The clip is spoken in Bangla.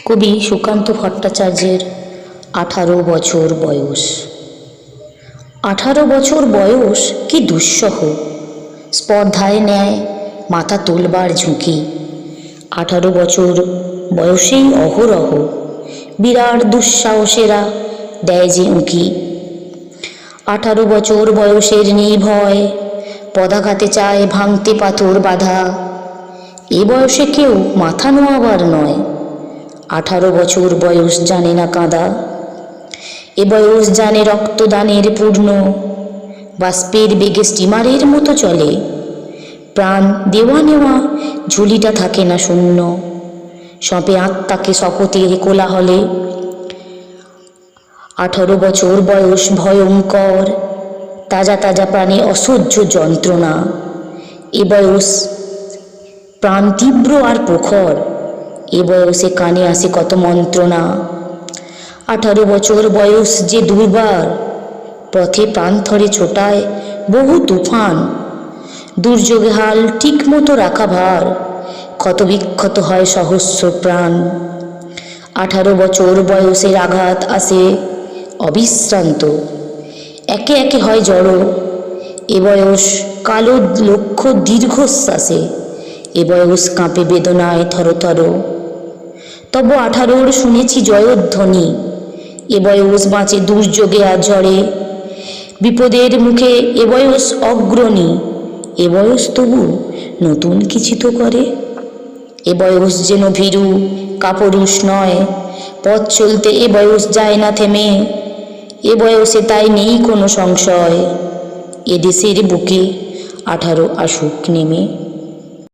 কবি সুকান্ত ভট্টাচার্যের 18 বছর বয়স। 18 বছর বয়স কি দুঃসহ, স্পর্ধায় নেয় মাথা তোলবার ঝুঁকি। 18 বছর বয়সেই অহরহ বিরাট দুঃসাহসেরা দেয় যে উঁকি। 18 বছর বয়সের নির্ভয় পদাঘাতে চায় ভাঙতে পাথর বাধা। এ বয়সে কেউ মাথা নোয়াবার নয়, 18 বছর বয়স জানে না কাঁদা। এ বয়স জানে রক্তদানের পূর্ণ, বাষ্পের বেগে স্টিমারের মতো চলে। প্রাণ দেওয়া নেওয়া ঝুলিটা থাকে না শূন্য, সঁপে আত্মাকে শপথের কোলাহলে। 18 বছর বয়স ভয়ঙ্কর, তাজা তাজা প্রাণে অসহ্য যন্ত্রণা। এ বয়স প্রাণ তীব্র আর প্রখর, এ বয়সে কানে আসে কত মন্ত্রণা। 18 বছর বয়স যে দুর্বার, পথে প্রাণথরে ছোটায় বহু তুফান। দুর্যোগে হাল ঠিক মতো রাখা ভার, ক্ষত বিক্ষত হয় সহস্র প্রাণ। 18 বছর বয়সের আঘাত আসে অবিশ্রান্ত, একে একে হয় জড়ো। এ বয়স কালো লক্ষ্য দীর্ঘশ্বাসে, এ বয়স কাঁপে বেদনায় থরথর। তবু 18 শুনেছি জয়ধ্বনি, এ বয়স বাঁচে দুর্যোগে আর ঝড়ে। বিপদের মুখে এ বয়স অগ্রণী, এ বয়স তবু নতুন কিছু তো করে। এ বয়স যেন ভীরু কাপুরুষ নয়, পথ চলতে এ বয়স যায় না থেমে। এ বয়সে তাই নেই কোনো সংশয়, এ দেশের বুকে 18 আসুক নেমে।